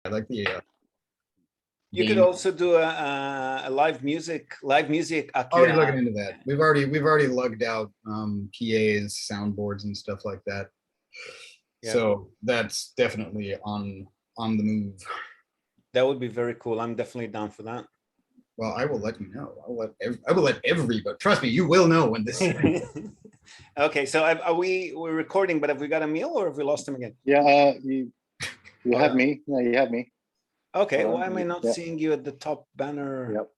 I like the You could game. also do a live music Already looking into that. We've already lugged out PAs, soundboards, and stuff like that. Yeah. So that's definitely on the move. That would be very cool. I'm definitely down for that. Well, I will let you know. I will let everybody. Trust me, you will know when this. Okay, so we're recording, but have we got Emil or have we lost him again? Yeah, you have me. No, you have me. Okay, why am I not seeing you at the top banner? Yep.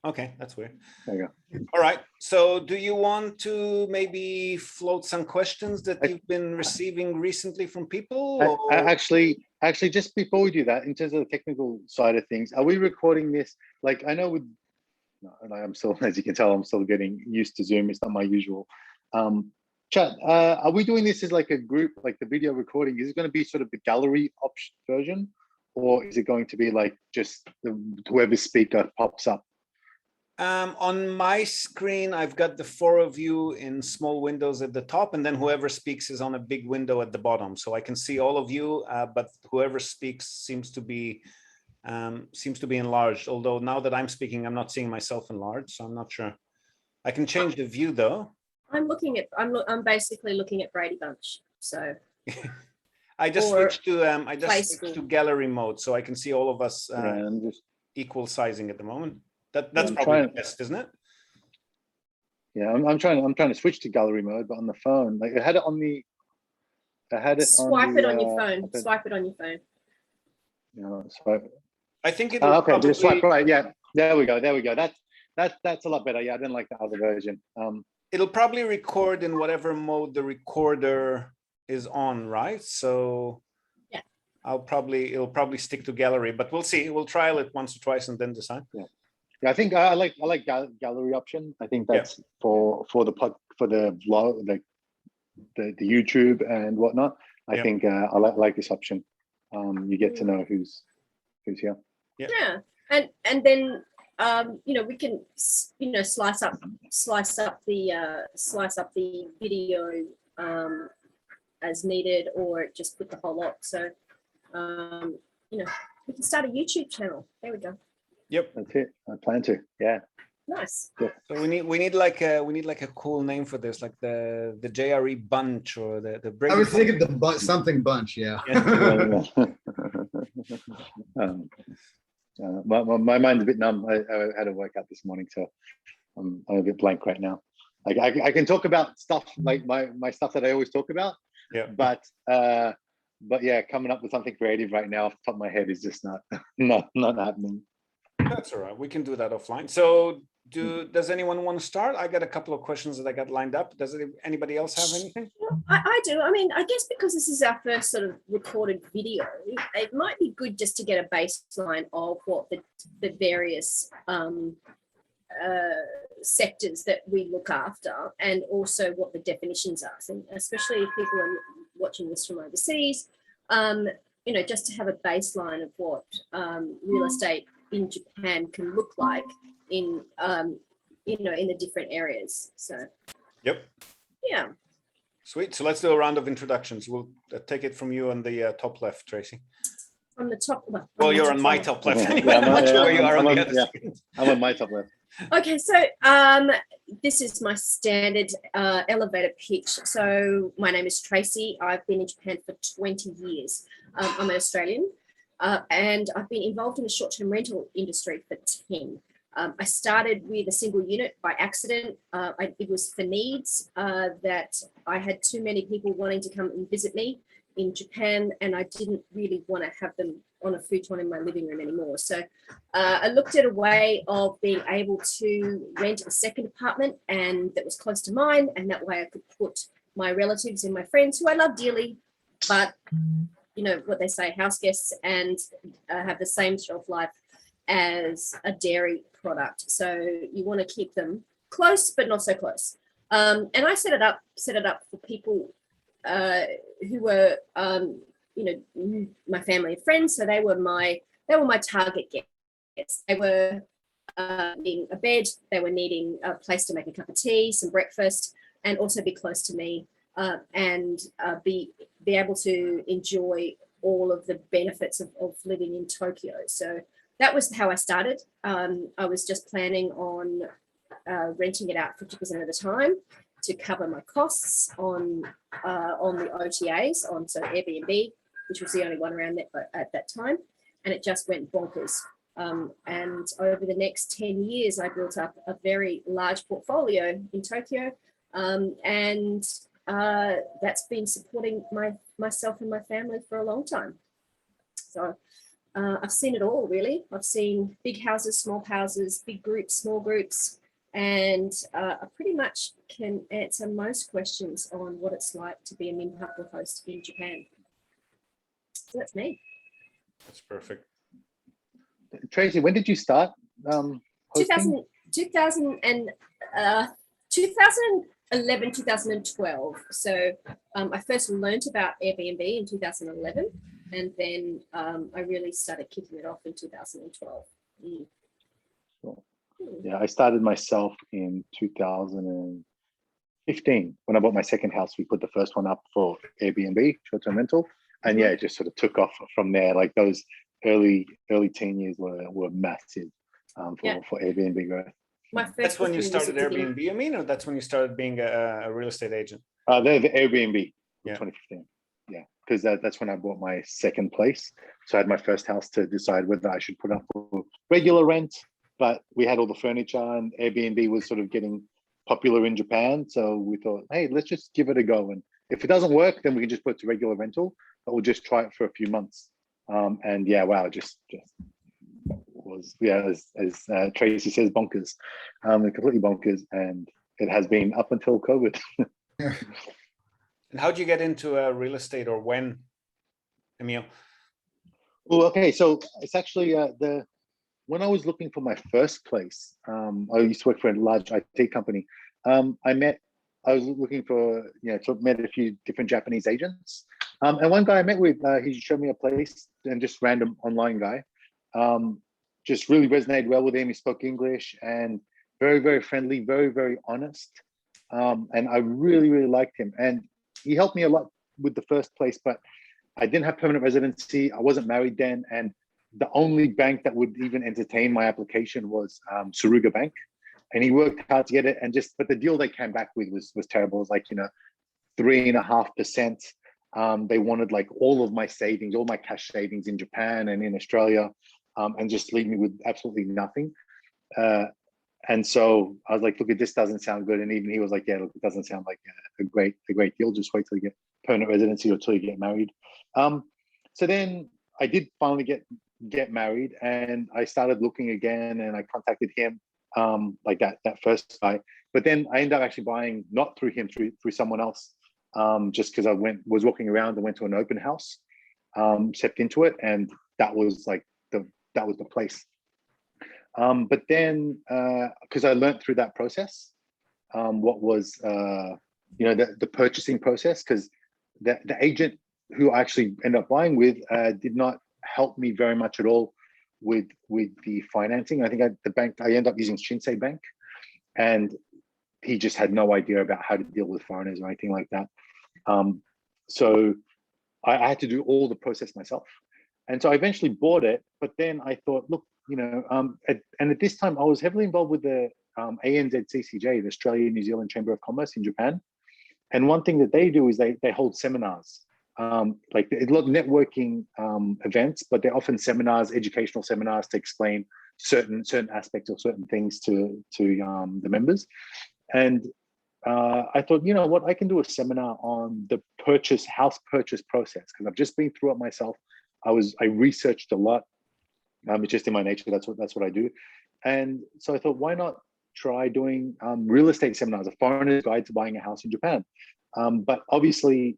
Okay, that's weird. There you go. All right. So do you want to maybe float some questions that you've been receiving recently from people? Or? Actually, just before we do that, in terms of the technical side of things, are we recording this? Like, I know with, I'm still, as you can tell, I'm still getting used to Zoom. It's not my usual. Chat, are we doing this as like a group, like the video recording? Is it going to be sort of the gallery option version? Or is it going to be like just whoever speaker pops up? On my screen, I've got the 4 of you in small windows at the top, and then whoever speaks is on a big window at the bottom. So I can see all of you, but whoever speaks seems to be enlarged. Although now that I'm speaking, I'm not seeing myself enlarged, so I'm not sure. I can change the view though. I'm basically looking at Brady Bunch. So I just switched to gallery mode, so I can see all of us equal sizing at the moment. That's probably best, isn't it? Yeah, I'm trying to switch to gallery mode, but on the phone, like I had it on the. Swipe it on your phone. Swipe it on your phone. Yeah, swipe. I think it. Okay, just swipe right. Yeah, there we go. That's a lot better. Yeah, I didn't like the other version. It'll probably record in whatever mode the recorder is on, right? So yeah, it'll probably stick to gallery, but we'll see. We'll trial it once or twice and then decide. Yeah, I think I like gallery option. I think that's for the vlog, like the YouTube and whatnot. I think I like this option. You get to know who's here. Yeah, and then we can slice up the video as needed, or just put the whole lot. So we can start a YouTube channel. There we go. Yep, that's it. I plan to. Yeah. Nice. Yeah. So we need like a cool name for this, like the JRE bunch or the Brady. I was thinking the something bunch. Yeah. My mind's a bit numb. I had a workout this morning, so I'm a bit blank right now. Like I can talk about stuff like my stuff that I always talk about. Yeah. But yeah, coming up with something creative right now off the top of my head is just not happening. That's all right. We can do that offline. So does anyone want to start? I got a couple of questions that I got lined up. Does anybody else have anything? I do. I mean, I guess because this is our first sort of recorded video, it might be good just to get a baseline of what the various sectors that we look after, and also what the definitions are. So especially if people are watching this from overseas, just to have a baseline of what real estate in Japan can look like in the different areas. So yep. Yeah. Sweet. So let's do a round of introductions. We'll take it from you on the top left, Tracy. On the top. Well, you're on my top left. Anyway. I'm not sure where you are on the other side. I'm on my top left. Okay, so this is my standard elevator pitch. So my name is Tracy. I've been in Japan for 20 years. I'm an Australian, and I've been involved in the short-term rental industry for 10. I started with a single unit by accident. It was for needs that I had too many people wanting to come and visit me in Japan, and I didn't really want to have them on a futon in my living room anymore. So I looked at a way of being able to rent a second apartment, and that was close to mine, and that way I could put my relatives and my friends, who I love dearly, but what they say, house guests, and have the same shelf life as a dairy product. So you want to keep them close, but not so close. And I set it up for people who were, my family and friends. So they were my target guests. They were needing a bed. They were needing a place to make a cup of tea, some breakfast, and also be close to me and be able to enjoy all of the benefits of living in Tokyo. So that was how I started. I was just planning on renting it out 50% of the time to cover my costs on the OTAs, on so Airbnb, which was the only one around that at that time, and it just went bonkers. And over the next 10 years, I built up a very large portfolio in Tokyo, and that's been supporting myself and my family for a long time. So I've seen it all, really. I've seen big houses, small houses, big groups, small groups, and I pretty much can answer most questions on what it's like to be a Minpaku host in Japan. So that's me. That's perfect. Tracy, when did you start? 2011, 2012. So I first learned about Airbnb in 2011, and then I really started kicking it off in 2012. Sure. Yeah, I started myself in 2015 when I bought my second house. We put the first one up for Airbnb, short-term rental, and yeah, it just sort of took off from there. Like those early teen years were massive for Airbnb growth. That's when you started Airbnb, you mean, or that's when you started being a real estate agent? The Airbnb, yeah. 2015. Yeah, because that's when I bought my second place. So I had my first house to decide whether I should put up for regular rent, but we had all the furniture, and Airbnb was sort of getting popular in Japan. So we thought, hey, let's just give it a go. And if it doesn't work, then we can just put it to regular rental, but we'll just try it for a few months. And yeah, wow, just was, yeah, as Tracy says, bonkers, completely bonkers. And it has been up until COVID. And how'd you get into real estate, or when, Emil? Well, okay, so it's actually when I was looking for my first place, I used to work for a large IT company. I was looking for, met a few different Japanese agents. And one guy I met with, he showed me a place, and just random online guy, just really resonated well with him. He spoke English and very, very friendly, very, very honest. And I really, really liked him. And he helped me a lot with the first place, but I didn't have permanent residency. I wasn't married then. And the only bank that would even entertain my application was Suruga Bank. And he worked hard to get it. And but the deal they came back with was terrible. It was like, 3.5%. They wanted like all of my savings, all my cash savings in Japan and in Australia, and just leave me with absolutely nothing. And so I was like, look, this doesn't sound good. And even he was like, yeah, look, it doesn't sound like a great deal. Just wait till you get permanent residency or till you get married. So then I did finally get married, and I started looking again, and I contacted him, like that first guy. But then I ended up actually buying not through him, through someone else, just because I was walking around and went to an open house, stepped into it, and that was like the place. But then, because I learned through that process, what was the purchasing process, because the agent who I actually ended up buying with did not help me very much at all with the financing. I think the bank I ended up using Shinsei Bank, and he just had no idea about how to deal with foreigners or anything like that. So I had to do all the process myself. And so I eventually bought it, but then I thought, look, at this time I was heavily involved with the ANZCCJ, the Australia New Zealand Chamber of Commerce in Japan. And one thing that they do is they hold seminars, like a lot of networking events, but they're often seminars, educational seminars to explain certain aspects or certain things to the members. And I thought, you know what, I can do a seminar on the house purchase process, because I've just been through it myself. I researched a lot. It's just in my nature. That's what I do. And so I thought, why not try doing real estate seminars, a foreigner's guide to buying a house in Japan? But obviously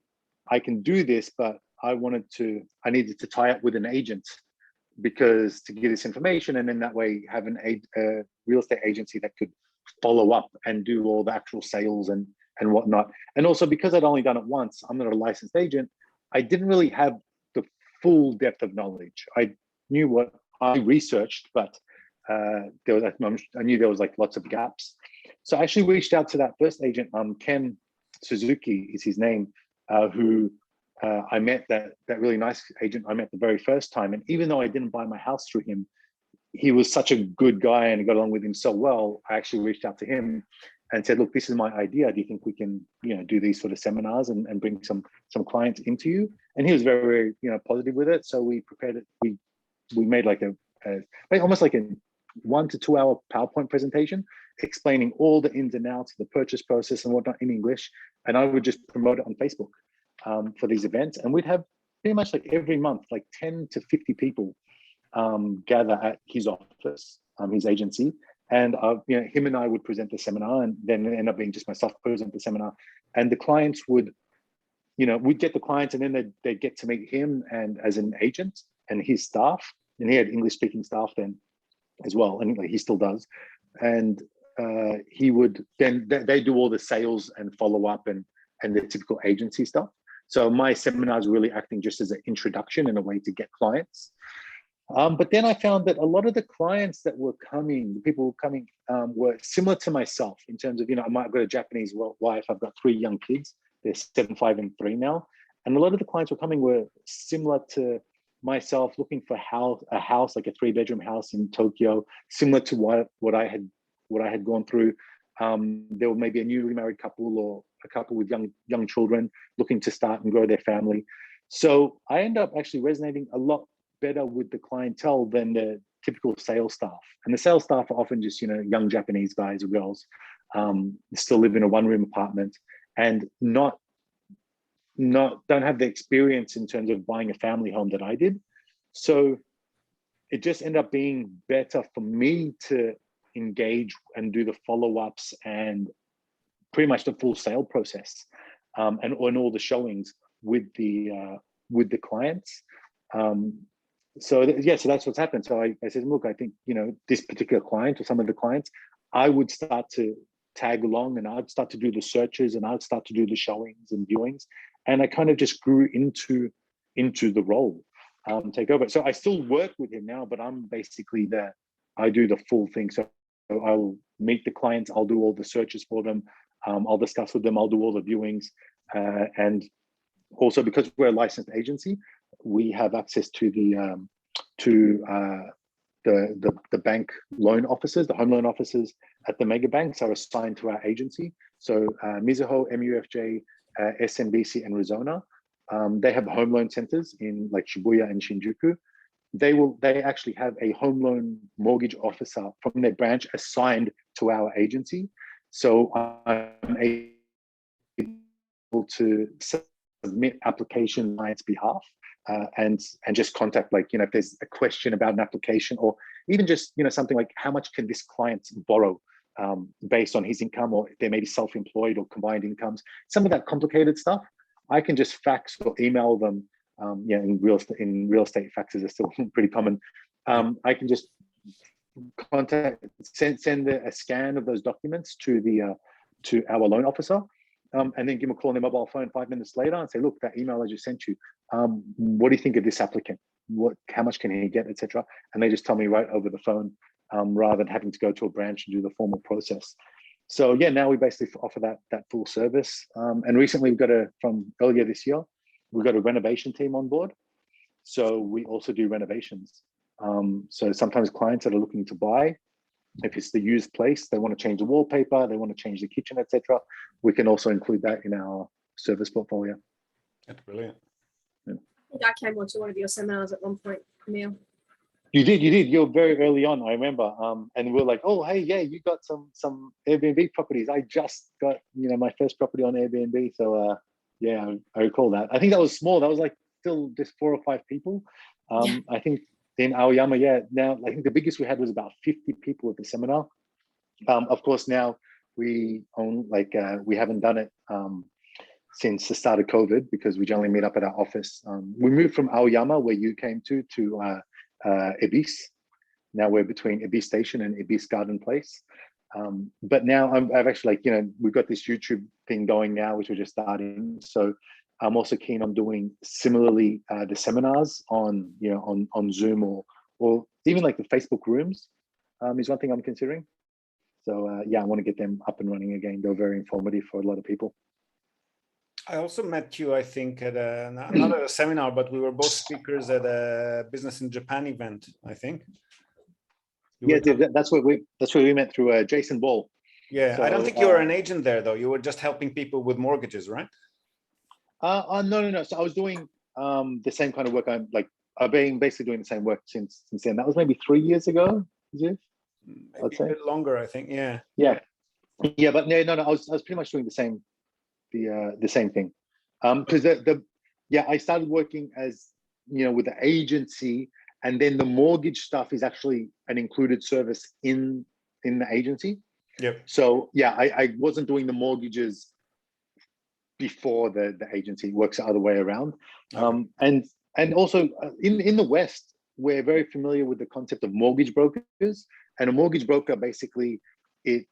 I can do this, but I needed to tie up with an agent, because to get this information, and then that way have a real estate agency that could follow up and do all the actual sales and whatnot. And also, because I'd only done it once, I'm not a licensed agent, I didn't really have the full depth of knowledge. I knew what I researched, but I knew there was like lots of gaps. So I actually reached out to that first agent, Ken Suzuki is his name, who I met that really nice agent I met the very first time. And even though I didn't buy my house through him, he was such a good guy and I got along with him so well. I actually reached out to him and said, look, this is my idea. Do you think we can, do these sort of seminars and bring some clients into you? And he was very, very, positive with it. So we prepared it. We made like almost like a 1 to 2 hour PowerPoint presentation explaining all the ins and outs of the purchase process and whatnot in English. And I would just promote it on Facebook for these events. And we'd have pretty much like every month, like 10 to 50 people gather at his office, his agency. And him and I would present the seminar, and then it end up being just myself present the seminar. And the clients would, we'd get the clients, and then they'd get to meet him and as an agent and his staff. And he had English speaking staff then as well, and he still does. And he would then they do all the sales and follow up and the typical agency stuff. So my seminars really acting just as an introduction and a way to get clients. But then I found that a lot of the clients that were coming, the people who were coming, were similar to myself in terms of, I've got a Japanese wife, I've got 3 young kids, they're 7, 5, and 3 now. And a lot of the clients were coming were similar to myself, looking for a house, like a 3-bedroom house in Tokyo, similar to what I had gone through. There were maybe a newly married couple or a couple with young children looking to start and grow their family. So I end up actually resonating a lot better with the clientele than the typical sales staff. And the sales staff are often just, young Japanese guys or girls, still live in a 1-room apartment and don't have the experience in terms of buying a family home that I did. So it just ended up being better for me to engage and do the follow-ups and pretty much the full sale process, and all the showings with the clients. So that's what's happened. So I said, look, I think, this particular client or some of the clients, I would start to tag along and I'd start to do the searches and I'd start to do the showings and viewings. And I kind of just grew into the role, take over. So I still work with him now, but I'm basically I do the full thing. So I'll meet the clients, I'll do all the searches for them, I'll discuss with them, I'll do all the viewings. And also because we're a licensed agency, we have access to the bank loan officers, the home loan officers at the mega banks are assigned to our agency. So Mizuho, MUFJ, SMBC, and Rizona, they have home loan centers in like Shibuya and Shinjuku. They actually have a home loan mortgage officer from their branch assigned to our agency. So I'm able to submit application on client's behalf. And just contact, like, if there's a question about an application, or even just, something like how much can this client borrow based on his income, or they may be self-employed or combined incomes, some of that complicated stuff, I can just fax or email them. In real estate, faxes are still pretty common. I can just send a scan of those documents to our loan officer. And then give them a call on their mobile phone 5 minutes later and say, look, that email I just sent you, what do you think of this applicant? How much can he get, etc. And they just tell me right over the phone, rather than having to go to a branch and do the formal process. So yeah, now we basically offer that full service. And recently from earlier this year, we've got a renovation team on board. So we also do renovations. So sometimes clients that are looking to buy, if it's the used place, they want to change the wallpaper, they want to change the kitchen, etc. We can also include that in our service portfolio. That's brilliant. I think I came onto one of your seminars at one point, Camille. You did. You're very early on, I remember. And we're like, oh, hey, yeah, you got some Airbnb properties. I just got, my first property on Airbnb. So yeah, I recall that. I think that was small. That was like still just 4 or 5 people. Yeah. I think in Aoyama, yeah, now I think the biggest we had was about 50 people at the seminar. Of course, now we own, we haven't done it since the start of COVID, because we generally meet up at our office. We moved from Aoyama, where you came to Ebis. Now we're between Ebis Station and Ebis Garden Place. But now I've actually, we've got this YouTube thing going now, which we're just starting. So I'm also keen on doing similarly the seminars on Zoom or even like the Facebook rooms is one thing I'm considering. So yeah, I want to get them up and running again. They're very informative for a lot of people. I also met you, I think, at not at a seminar, but we were both speakers at a Business in Japan event, I think. Yeah, that's where we met through Jason Ball. Yeah, I don't So, think you were an agent there, though. You were just helping people with mortgages, right? No. So I was doing the same kind of work. I've been basically doing the same work since then. That was maybe 3 years ago. Maybe I'd say a bit longer, I think. Yeah. Yeah. But no. I was pretty much doing the same thing. Because I started working as with the agency, and then the mortgage stuff is actually an included service in the agency. Yep. So I wasn't doing the mortgages before the agency. It works the other way around. Okay. And also in the West, we're very familiar with the concept of mortgage brokers. And a mortgage broker, basically,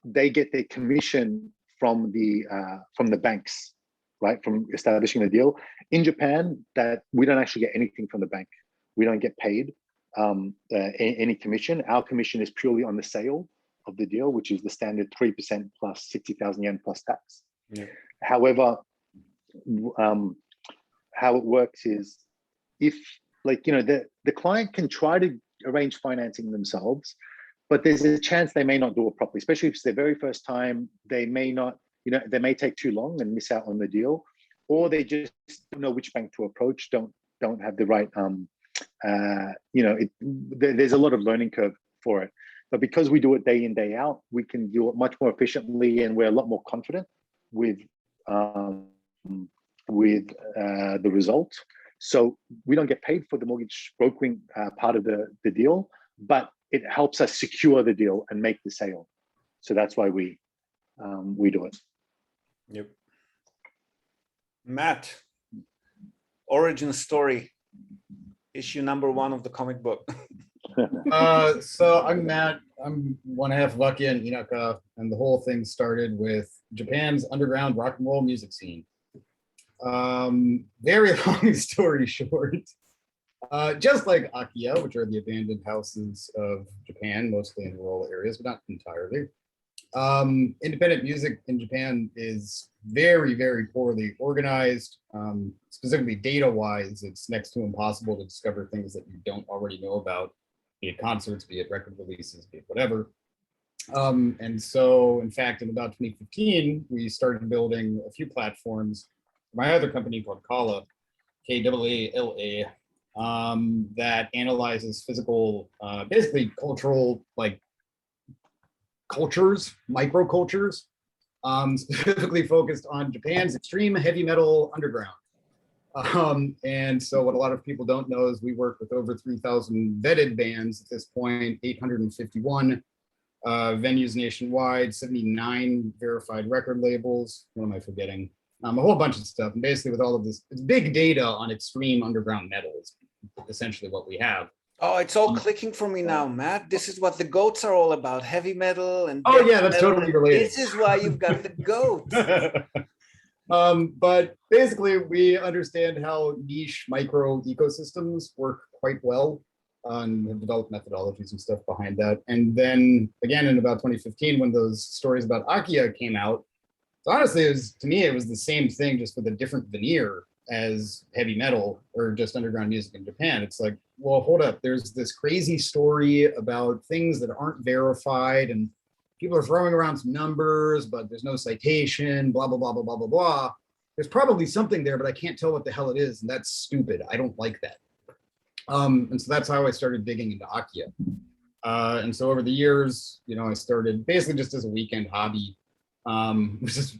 they get their commission from the banks, right, from establishing the deal. In Japan, that we don't actually get anything from the bank. We don't get paid any commission. Our commission is purely on the sale of the deal, which is the standard 3% plus 60,000 yen plus tax. Yeah. However, how it works is, if the client can try to arrange financing themselves, but there's a chance they may not do it properly, especially if it's their very first time. They may not, they may take too long and miss out on the deal, or they just don't know which bank to approach, don't have the right, there's a lot of learning curve for it. But because we do it day in, day out, we can do it much more efficiently, and we're a lot more confident with the result. So we don't get paid for the mortgage brokering part of the deal, but it helps us secure the deal and make the sale. So that's why we do it. Yep. Matt, origin story, issue number 1 of the comic book. So I'm Matt. I'm one half Lucky and Inaka, and the whole thing started with Japan's underground rock and roll music scene. Very long story short, just like Akiya, which are the abandoned houses of Japan, mostly in rural areas, but not entirely. Independent music in Japan is very, very poorly organized. Specifically data-wise, it's next to impossible to discover things that you don't already know about, be it concerts, be it record releases, be it whatever. And so, in fact, in about 2015, we started building a few platforms. My other company called Kala, Kala, that analyzes physical, basically cultural, cultures, microcultures, specifically focused on Japan's extreme heavy metal underground. And so what a lot of people don't know is we work with over 3,000 vetted bands at this point, 851 venues nationwide, 79 verified record labels. What am I forgetting? A whole bunch of stuff. And basically with all of this, it's big data on extreme underground metal is essentially what we have. Oh, it's all clicking for me now, Matt. This is what the goats are all about, heavy metal and oh yeah, that's totally related. This is why you've got the goats. But basically we understand how niche micro ecosystems work quite well and have developed methodologies and stuff behind that. And then again, in about 2015, when those stories about Akiya came out, so honestly, to me, it was the same thing, just with a different veneer as heavy metal or just underground music in Japan. It's like, well, hold up. There's this crazy story about things that aren't verified, and people are throwing around some numbers, but there's no citation, blah, blah, blah, blah, blah, blah, blah. There's probably something there, but I can't tell what the hell it is. And that's stupid. I don't like that. And so that's how I started digging into Akiya. And so over the years, I started basically just as a weekend hobby, which is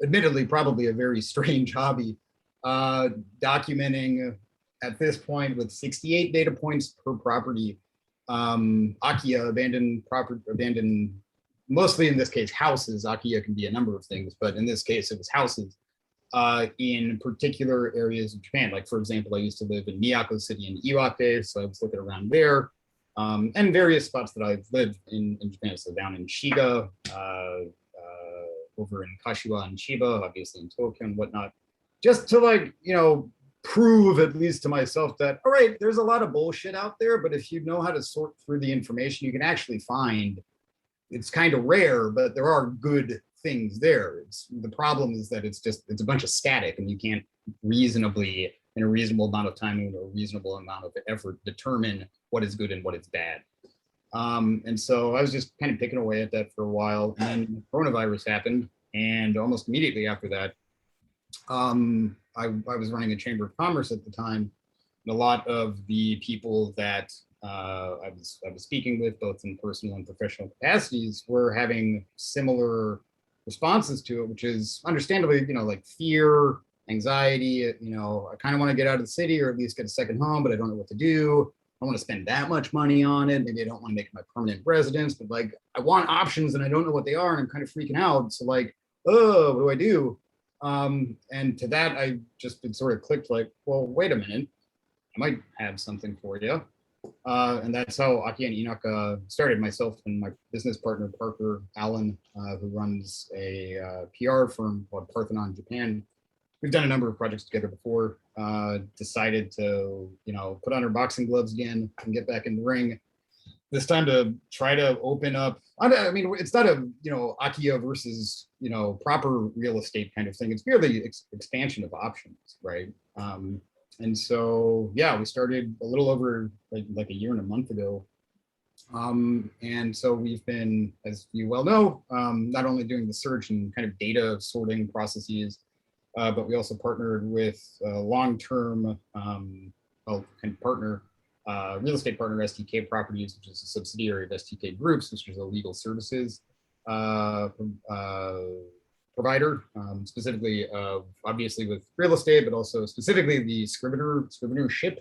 admittedly probably a very strange hobby, documenting at this point with 68 data points per property, Akiya, abandoned, mostly in this case, houses. Akiya can be a number of things, but in this case, it was houses in particular areas of Japan. Like, for example, I used to live in Miyako City in Iwate, so I was looking around there, and various spots that I've lived in Japan. So down in Shiga, over in Kashiwa and Chiba, obviously in Tokyo and whatnot, just to prove, at least to myself, that, all right, there's a lot of bullshit out there, but if you know how to sort through the information, you can actually find, it's kind of rare, but there are good things there. The problem is that it's a bunch of static, and you can't reasonably, in a reasonable amount of time and a reasonable amount of effort, determine what is good and what is bad. And so I was just kind of picking away at that for a while, and then coronavirus happened, and almost immediately after that, I was running a chamber of commerce at the time, and a lot of the people that I was speaking with, both in personal and professional capacities, were having similar responses to it, which is understandably, like fear, anxiety. I kind of want to get out of the city, or at least get a second home, but I don't know what to do. I want to spend that much money on it. Maybe I don't want to make it my permanent residence, but like I want options and I don't know what they are, and I'm kind of freaking out. So like, oh, what do I do? And to that, I just it sort of clicked like, well, wait a minute, I might have something for you. And that's how Aki and Inaka started. Myself and my business partner, Parker Allen, who runs a PR firm called Parthenon Japan. We've done a number of projects together before, decided to, put on our boxing gloves again and get back in the ring. This time to try to open up, I mean, it's not a, Akiya versus, proper real estate kind of thing. It's merely expansion of options, right? And so, yeah, we started a little over like a year and a month ago. And so we've been, as you well know, not only doing the search and kind of data sorting processes, but we also partnered with long-term partner, real estate partner, STK Properties, which is a subsidiary of STK Groups, which is a legal services provider, specifically obviously with real estate, but also specifically the scrivenership,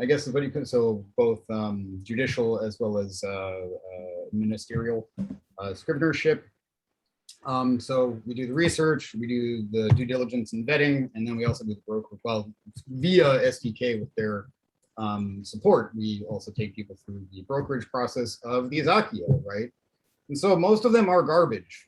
I guess is what you could. So both judicial as well as ministerial scrivenership. So we do the research, we do the due diligence and vetting, and then we also do the broker. Well, via STK with their support, we also take people through the brokerage process of the Akiya, right? And so most of them are garbage,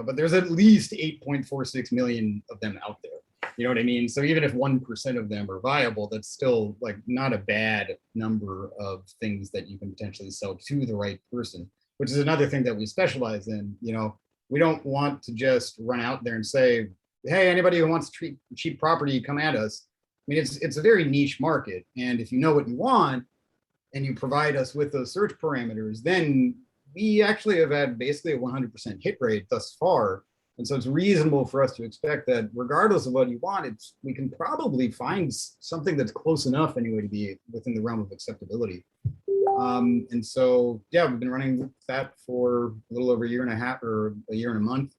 but there's at least 8.46 million of them out there. You know what I mean? So even if 1% of them are viable, that's still like not a bad number of things that you can potentially sell to the right person, which is another thing that we specialize in. We don't want to just run out there and say, hey, anybody who wants cheap property, come at us. I mean, it's a very niche market. And if you know what you want and you provide us with those search parameters, then we actually have had basically a 100% hit rate thus far. And so it's reasonable for us to expect that regardless of what you want, we can probably find something that's close enough anyway to be within the realm of acceptability. And so, yeah, we've been running that for a little over a year and a half or a year and a month.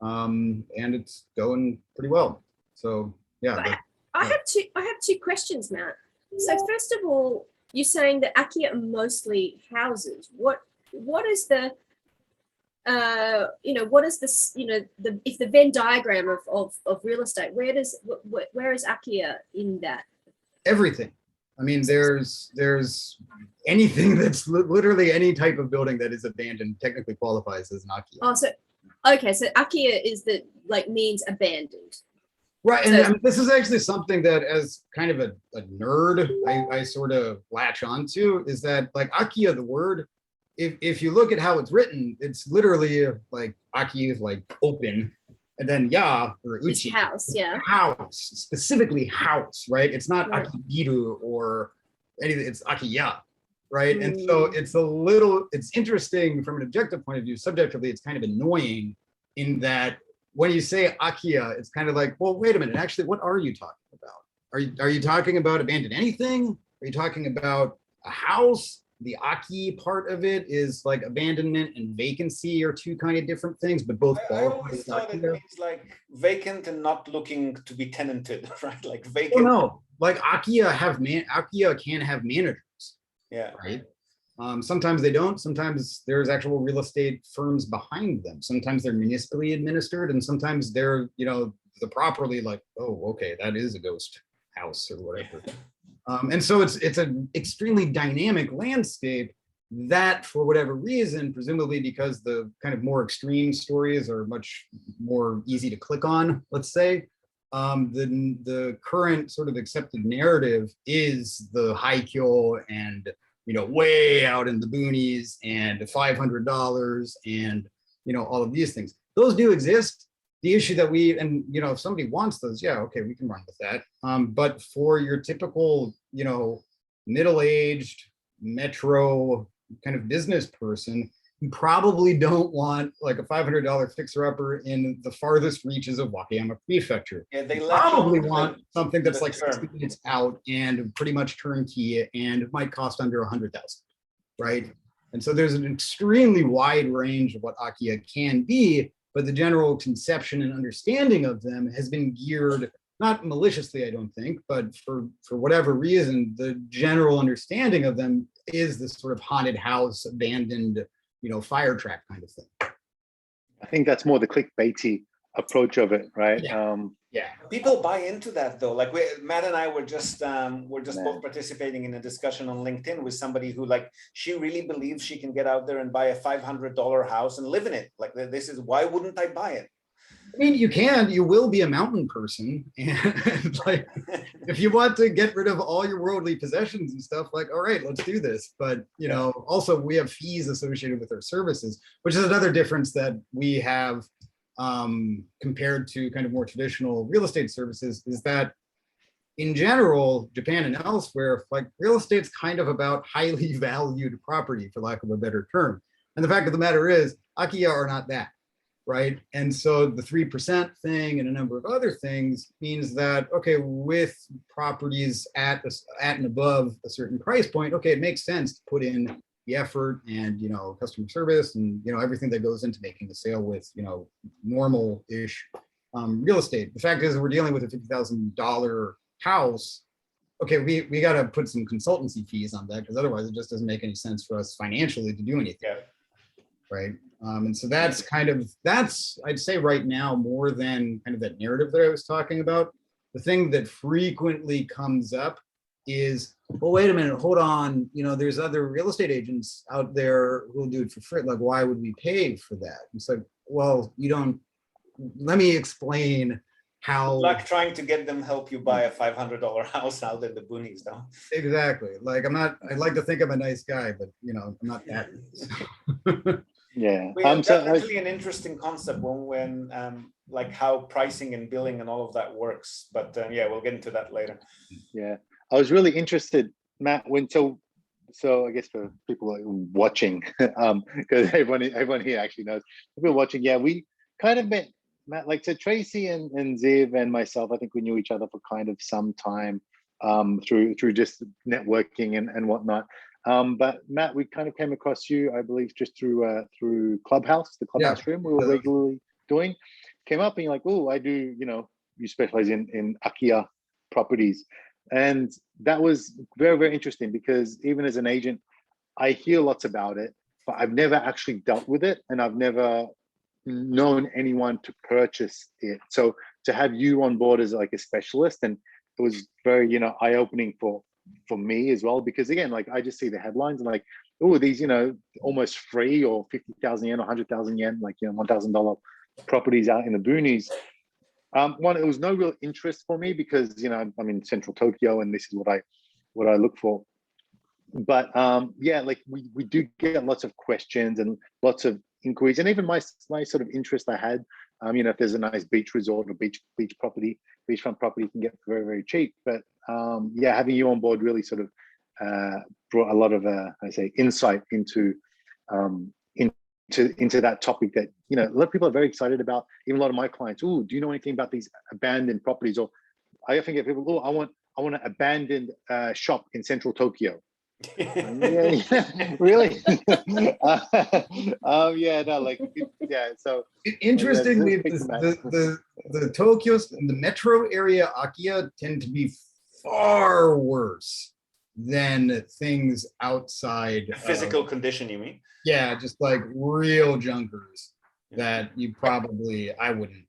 And it's going pretty well. So, yeah. I have two questions, Matt. So first of all, you're saying that Akiya are mostly houses. What is the what is this, if the Venn diagram of real estate, where is Akiya in that? Everything. I mean, there's anything that's literally any type of building that is abandoned technically qualifies as an Akiya. Oh, so Akiya is means abandoned. Right, and I mean, this is actually something that, as kind of a nerd, I sort of latch onto, is that like Akiya, the word, if you look at how it's written, it's literally like Aki is like open, and then ya or uchi, house, yeah, house, specifically house, right? It's not akibiru or anything, it's akiya, right? And so it's interesting from an objective point of view. Subjectively, it's kind of annoying in that when you say Akiya, it's kind of like, well, wait a minute, actually, what are you talking about? Are you talking about abandoned anything? Are you talking about a house? The Aki part of it is like abandonment and vacancy are two kind of different things, but both I always thought it means like vacant and not looking to be tenanted, right? Like vacant. Oh no, like Akiya can have managers. Yeah. Right. Sometimes they don't. Sometimes there's actual real estate firms behind them. Sometimes they're municipally administered, and sometimes they're, the properly like, oh, okay, that is a ghost house or whatever. And so it's an extremely dynamic landscape that, for whatever reason, presumably because the kind of more extreme stories are much more easy to click on, let's say, the current sort of accepted narrative is the Haikyo and, way out in the boonies and $500 and, all of these things. those do exist. The issue that we, and if somebody wants those, yeah, okay, we can run with that. But for your typical, middle-aged metro kind of business person, you probably don't want like a $500 fixer-upper in the farthest reaches of Wakayama Prefecture. Yeah, they You latch probably on to want something that's the like 60 term. minutes out and pretty much turnkey, and it might cost under 100,000, right? And so there's an extremely wide range of what Akiya can be, but the general conception and understanding of them has been geared, not maliciously, I don't think, but for whatever reason, the general understanding of them is this sort of haunted house, abandoned, fire trap kind of thing. I think that's more the clickbaity approach of it, right? Yeah. Yeah. People buy into that though. Like Matt and I were just Man. both participating in a discussion on LinkedIn with somebody who she really believes she can get out there and buy a $500 house and live in it. Like this is, why wouldn't I buy it? I mean, you will be a mountain person. And like, if you want to get rid of all your worldly possessions and stuff, like, all right, let's do this. But, also we have fees associated with our services, which is another difference that we have compared to kind of more traditional real estate services, is that in general, Japan and elsewhere, like real estate's kind of about highly valued property, for lack of a better term. And the fact of the matter is, Akiya are not that. Right. And so the 3% thing and a number of other things means that, okay, with properties at and above a certain price point, okay, it makes sense to put in the effort and, customer service and, everything that goes into making the sale with, normal-ish real estate. The fact is, we're dealing with a $50,000 house. Okay, we got to put some consultancy fees on that, because otherwise it just doesn't make any sense for us financially to do anything. Yeah. Right. And so that's I'd say right now, more than kind of that narrative that I was talking about, the thing that frequently comes up is, well, wait a minute, hold on, there's other real estate agents out there who'll do it for free. Like, why would we pay for that? It's like, well, let me explain how. Like trying to get them help you buy a $500 house out in the boonies, though. Exactly. Like, I'd like to think I'm a nice guy, but I'm not that. Yeah. Definitely an interesting concept when like how pricing and billing and all of that works. But yeah, we'll get into that later. Yeah. I was really interested, Matt, so I guess for people watching, because everyone here actually knows, people watching, yeah, we kind of met, Matt, like, so Tracy and Ziv and myself, I think we knew each other for kind of some time through just networking and whatnot. But Matt, we kind of came across you, I believe, just through Clubhouse, the Clubhouse room we were regularly doing. Came up and you're like, oh, I do, you specialize in Akiya properties. And that was very, very interesting, because even as an agent, I hear lots about it, but I've never actually dealt with it, and I've never known anyone to purchase it. So to have you on board as like a specialist, and it was very, eye-opening for me as well, because again, like, I just see the headlines and like, oh, these, almost free or 50,000 yen or 100,000 yen, like, $1,000 properties out in the boonies. One, it was no real interest for me because, I'm in central Tokyo and this is what I look for. But yeah, like we do get lots of questions and lots of inquiries, and even my sort of interest I had, if there's a nice beach resort or beachfront property, you can get very, very cheap. But yeah, having you on board really sort of brought a lot of insight into that topic that a lot of people are very excited about. Even a lot of my clients, oh, do you know anything about these abandoned properties? Or I often get people, oh, I want an abandoned shop in central Tokyo. Yeah, really? Yeah, no, like, yeah. So interestingly, the Tokyo and the metro area Akiya tend to be far worse than things outside. Physical condition, you mean? Yeah, just like real junkers that I wouldn't.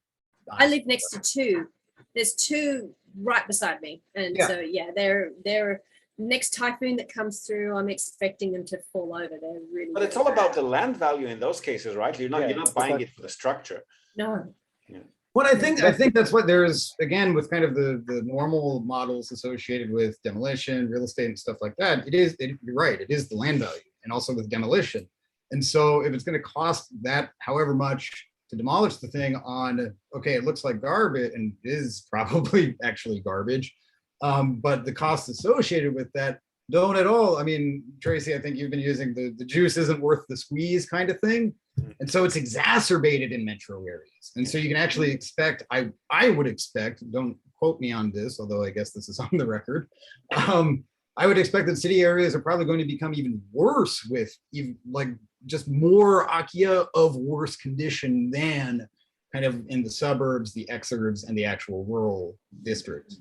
I live next to two. There's two right beside me, and so yeah, they're next typhoon that comes through, I'm expecting them to fall over. They're really. But it's all about the land value in those cases, right? You're not buying it for the structure. No. Yeah. What I think that's what there's, again, with kind of the normal models associated with demolition, real estate, and stuff like that. You're right. It is the land value, and also with demolition. And so if it's going to cost that however much to demolish the thing on, okay, it looks like garbage and is probably actually garbage. But the costs associated with that don't at all. I mean, Tracy, I think you've been using the juice isn't worth the squeeze kind of thing. And so it's exacerbated in metro areas. And so you can actually expect, I would expect, don't quote me on this, although I guess this is on the record. I would expect that city areas are probably going to become even worse with even like just more akia of worse condition than kind of in the suburbs, the exurbs, and the actual rural districts.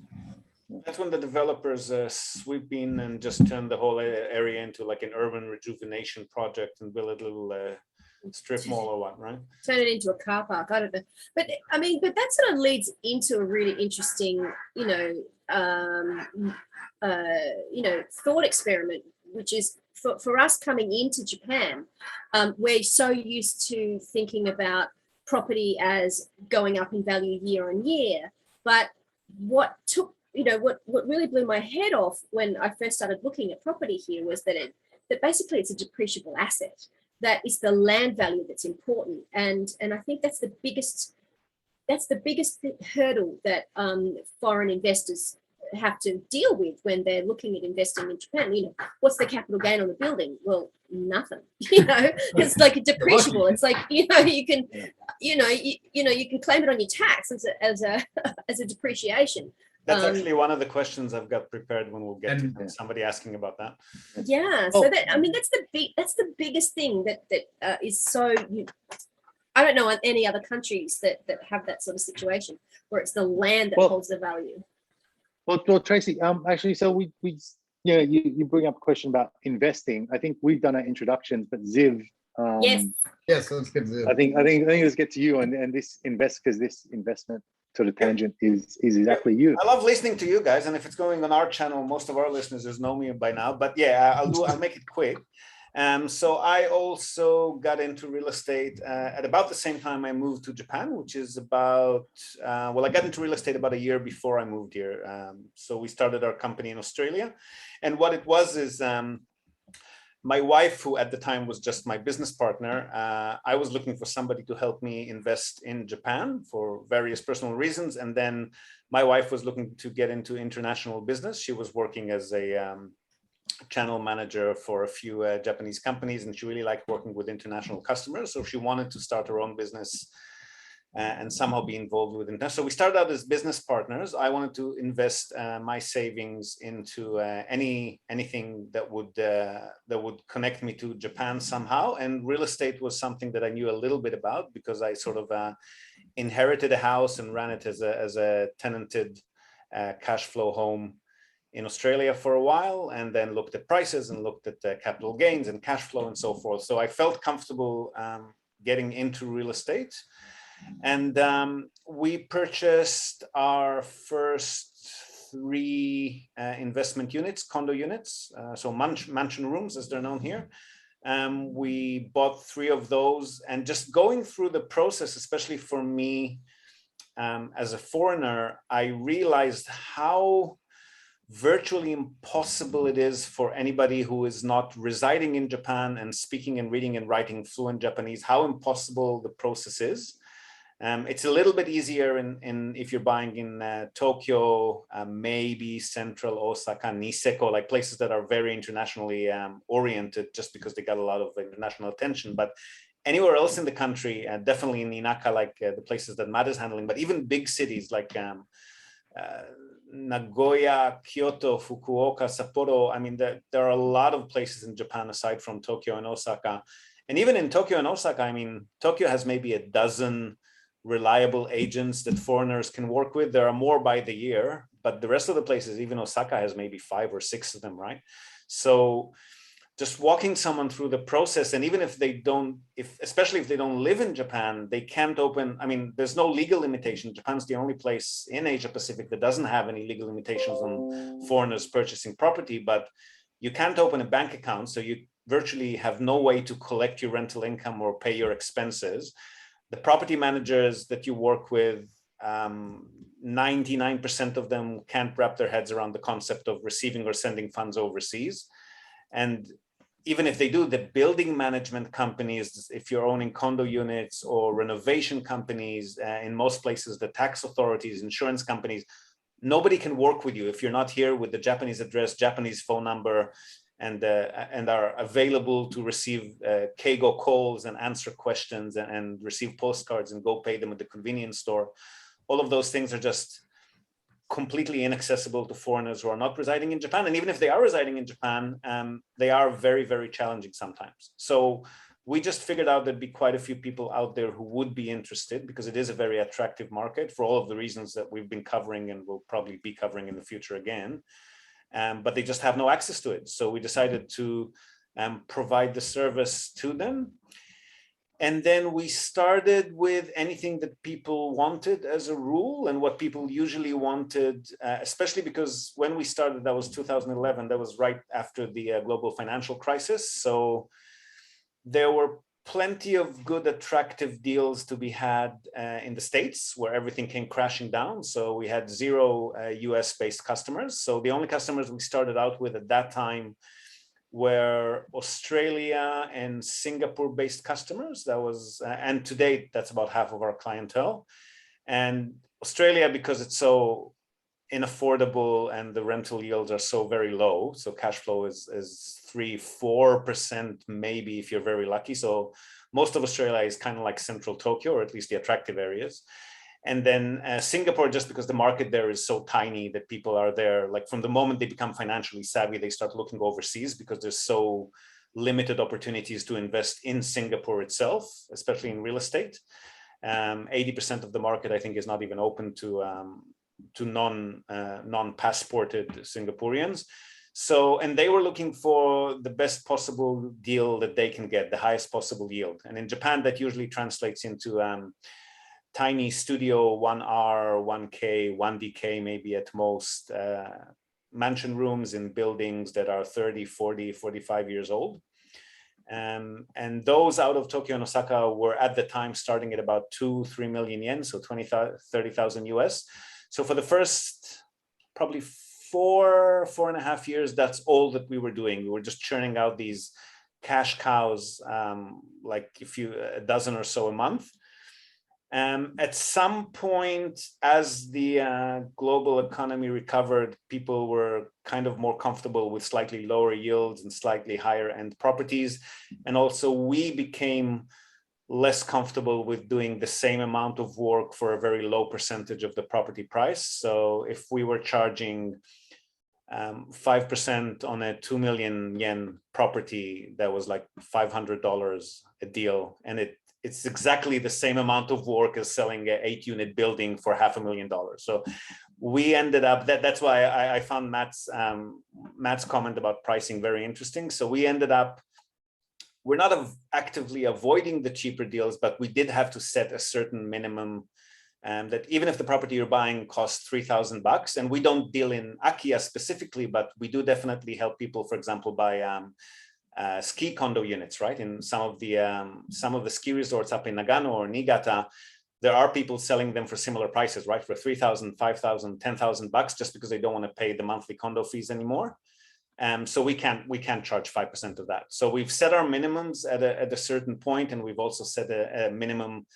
That's when the developers sweep in and just turn the whole area into like an urban rejuvenation project and build a little strip mall or what, right? Turn it into a car park. I don't know, but I mean, but that sort of leads into a really interesting, thought experiment, which is for us coming into Japan. We're so used to thinking about property as going up in value year on year, but what really blew my head off when I first started looking at property here was that basically it's a depreciable asset. That is the land value that's important, and I think that's the biggest hurdle that foreign investors have to deal with when they're looking at investing in Japan. What's the capital gain on the building? Well, nothing. It's like a depreciable. It's like you can claim it on your tax as a depreciation. That's actually one of the questions I've got prepared when we'll get to somebody asking about that. Yeah, so that's the biggest thing that is so. I don't know any other countries that have that sort of situation where it's the land that holds the value. Well, Tracy, actually, so we you bring up a question about investing. I think we've done our introductions, but Ziv. Yes, let's get Ziv. I think let's get to you and this investment sort of tangent is exactly you. I love listening to you guys, and if it's going on our channel, most of our listeners know me by now. But yeah, I'll make it quick. So I also got into real estate at about the same time I moved to Japan, which is about I got into real estate about a year before I moved here. So we started our company in Australia, and what it was is. My wife, who at the time was just my business partner, I was looking for somebody to help me invest in Japan for various personal reasons. And then my wife was looking to get into international business. She was working as a channel manager for a few Japanese companies, and she really liked working with international customers. So she wanted to start her own business and somehow be involved with it. So we started out as business partners. I wanted to invest my savings into anything that would connect me to Japan somehow. And real estate was something that I knew a little bit about because I sort of inherited a house and ran it as a tenanted cash flow home in Australia for a while, and then looked at prices and looked at capital gains and cash flow and so forth. So I felt comfortable getting into real estate. And we purchased our first 3 investment units, condo units, so mansion rooms as they're known here. We bought 3 of those, and just going through the process, especially for me as a foreigner, I realized how virtually impossible it is for anybody who is not residing in Japan and speaking and reading and writing fluent Japanese, how impossible the process is. It's a little bit easier in if you're buying in Tokyo, maybe central Osaka, Niseko, like places that are very internationally oriented, just because they got a lot of international attention. But anywhere else in the country, definitely in Inaka, like the places that Matt is handling, but even big cities like Nagoya, Kyoto, Fukuoka, Sapporo. I mean, there are a lot of places in Japan aside from Tokyo and Osaka. And even in Tokyo and Osaka, I mean, Tokyo has maybe a dozen reliable agents that foreigners can work with. There are more by the year, but the rest of the places, even Osaka has maybe 5 or 6 of them, right? So just walking someone through the process, and even if they don't, especially if they don't live in Japan, they can't open, I mean, there's no legal limitation. Japan's the only place in Asia Pacific that doesn't have any legal limitations on foreigners purchasing property, but you can't open a bank account. So you virtually have no way to collect your rental income or pay your expenses. The property managers that you work with, 99% of them can't wrap their heads around the concept of receiving or sending funds overseas. And even if they do, the building management companies, if you're owning condo units or renovation companies, in most places, the tax authorities, insurance companies, nobody can work with you if you're not here with the Japanese address, Japanese phone number, and are available to receive Keigo calls and answer questions and receive postcards and go pay them at the convenience store. All of those things are just completely inaccessible to foreigners who are not residing in Japan. And even if they are residing in Japan, they are very, very challenging sometimes. So we just figured out there'd be quite a few people out there who would be interested, because it is a very attractive market for all of the reasons that we've been covering and will probably be covering in the future again. But they just have no access to it. So we decided to provide the service to them. And then we started with anything that people wanted as a rule, and what people usually wanted, especially because when we started, that was 2011, that was right after the global financial crisis. So there were plenty of good, attractive deals to be had in the States, where everything came crashing down. So we had 0 US-based customers. So the only customers we started out with at that time were Australia and Singapore-based customers. That was, and to date, that's about half of our clientele. And Australia, because it's so inaffordable and the rental yields are so very low. So cash flow is 3-4% maybe if you're very lucky. So most of Australia is kind of like central Tokyo, or at least the attractive areas. And then Singapore, just because the market there is so tiny that people are there, like from the moment they become financially savvy, they start looking overseas because there's so limited opportunities to invest in Singapore itself, especially in real estate. 80% of the market, I think, is not even open to non-passported Singaporeans. So, and they were looking for the best possible deal that they can get, the highest possible yield. And in Japan, that usually translates into tiny studio, 1R, 1K, 1DK, maybe at most, mansion rooms in buildings that are 30, 40, 45 years old. And those out of Tokyo and Osaka were at the time starting at about 2-3 million yen, so 30,000 US. So for the first probably 4.5 years, that's all that we were doing. We were just churning out these cash cows, like a dozen or so a month. At some point, as the global economy recovered, people were kind of more comfortable with slightly lower yields and slightly higher end properties. And also we became less comfortable with doing the same amount of work for a very low percentage of the property price. So if we were charging 5% on a 2 million yen property, that was like $500 a deal. And it's exactly the same amount of work as selling an 8-unit building for $500,000. So we ended up, that's why I found Matt's comment about pricing very interesting. So we ended up, we're not actively avoiding the cheaper deals, but we did have to set a certain minimum, that even if the property you're buying costs $3,000, and we don't deal in Akiya specifically, but we do definitely help people, for example, buy ski condo units, right? In some of the ski resorts up in Nagano or Niigata, there are people selling them for similar prices, right? For $3,000, $5,000, $10,000, just because they don't want to pay the monthly condo fees anymore. So we can't charge 5% of that. So we've set our minimums at a certain point, and we've also set a minimum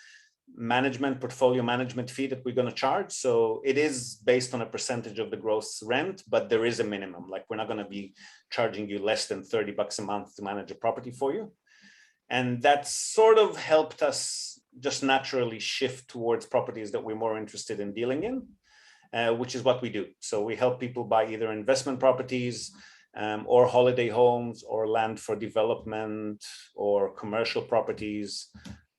portfolio management fee that we're going to charge. So it is based on a percentage of the gross rent, but there is a minimum. Like, we're not going to be charging you less than $30 a month to manage a property for you. And that sort of helped us just naturally shift towards properties that we're more interested in dealing in, which is what we do. So we help people buy either investment properties, or holiday homes, or land for development, or commercial properties,